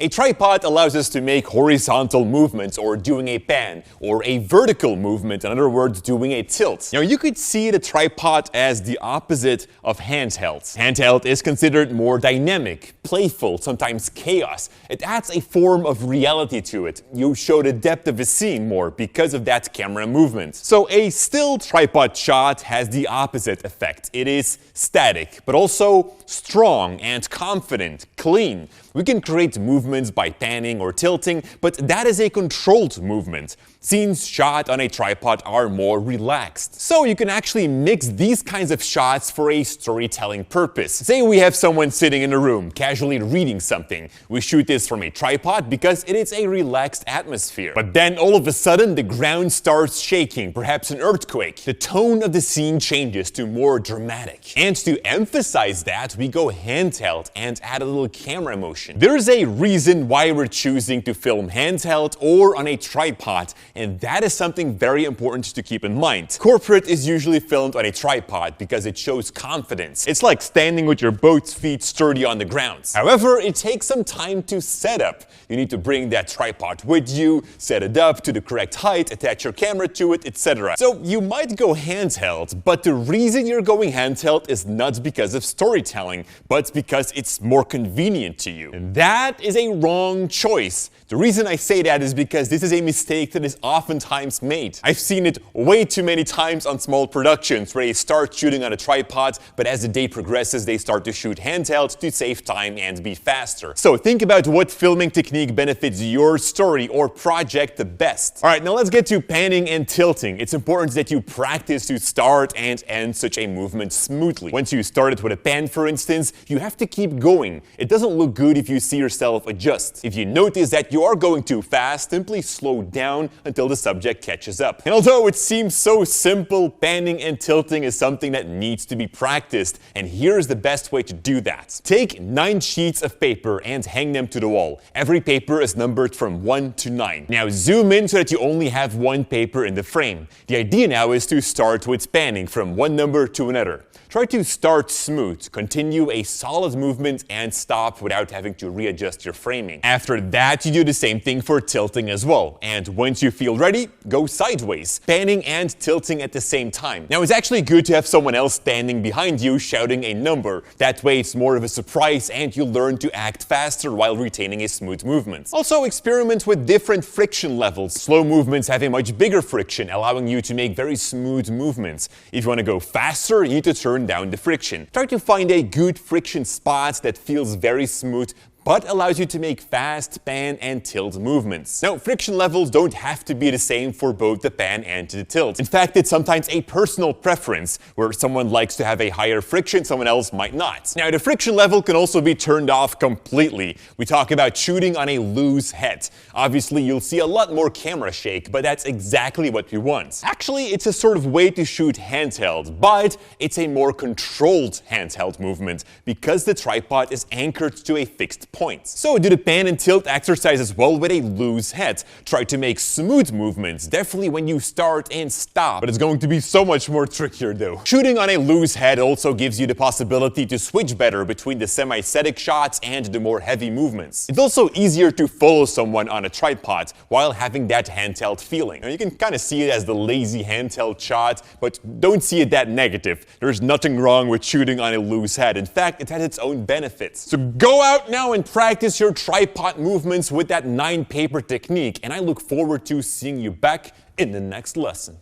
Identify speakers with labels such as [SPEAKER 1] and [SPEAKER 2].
[SPEAKER 1] A tripod allows us to make horizontal movements, or doing a pan, or a vertical movement, in other words, doing a tilt. Now, you could see the tripod as the opposite of handheld. Handheld is considered more dynamic, playful, sometimes chaos. It adds a form of reality to it. You show the depth of a scene more because of that camera movement. So a still tripod shot has the opposite effect. It is static, but also strong and confident, clean. We can create movements by panning or tilting, but that is a controlled movement. Scenes shot on a tripod are more relaxed. So you can actually mix these kinds of shots for a storytelling purpose. Say we have someone sitting in a room, casually reading something. We shoot this from a tripod because it is a relaxed atmosphere. But then all of a sudden the ground starts shaking, perhaps an earthquake. The tone of the scene changes to more dramatic. And to emphasize that, we go handheld and add a little camera motion. There is a reason why we're choosing to film handheld or on a tripod, and that is something very important to keep in mind. Corporate is usually filmed on a tripod because it shows confidence. It's like standing with your both feet sturdy on the ground. However, it takes some time to set up. You need to bring that tripod with you, set it up to the correct height, attach your camera to it, etc. So you might go handheld, but the reason you're going handheld is not because of storytelling, but because it's more convenient to you. And that is a wrong choice. The reason I say that is because this is a mistake that is oftentimes made. I've seen it way too many times on small productions where they start shooting on a tripod, but as the day progresses, they start to shoot handheld to save time and be faster. So think about what filming technique benefits your story or project the best. Alright, now let's get to panning and tilting. It's important that you practice to start and end such a movement smoothly. Once you started with a pan, for instance, you have to keep going. It doesn't look good if you see yourself adjust. If you notice that you are going too fast, simply slow down until the subject catches up. And although it seems so simple, panning and tilting is something that needs to be practiced, and here's the best way to do that. Take 9 sheets of paper and hang them to the wall. Every paper is numbered from 1 to 9. Now zoom in so that you only have one paper in the frame. The idea now is to start with panning from one number to another. Try to start smooth, continue a solid movement, and stop without having to readjust your framing. After that, you do the same thing for tilting as well. And once you feel ready, go sideways, panning and tilting at the same time. Now, it's actually good to have someone else standing behind you shouting a number. That way, it's more of a surprise and you learn to act faster while retaining a smooth movement. Also, experiment with different friction levels. Slow movements have a much bigger friction, allowing you to make very smooth movements. If you want to go faster, you need to turn down the friction. Try to find a good friction spot that feels very smooth but allows you to make fast pan and tilt movements. Now, friction levels don't have to be the same for both the pan and the tilt. In fact, it's sometimes a personal preference, where someone likes to have a higher friction, someone else might not. Now, the friction level can also be turned off completely. We talk about shooting on a loose head. Obviously, you'll see a lot more camera shake, but that's exactly what we want. Actually, it's a sort of way to shoot handheld, but it's a more controlled handheld movement because the tripod is anchored to a fixed point. So do the pan and tilt exercise as well with a loose head. Try to make smooth movements, definitely when you start and stop, but it's going to be so much more trickier though. Shooting on a loose head also gives you the possibility to switch better between the semi-static shots and the more heavy movements. It's also easier to follow someone on a tripod while having that handheld feeling. Now, you can kind of see it as the lazy handheld shot, but don't see it that negative. There's nothing wrong with shooting on a loose head. In fact, it has its own benefits. So go out now and practice your tripod movements with that 9 paper technique, and I look forward to seeing you back in the next lesson.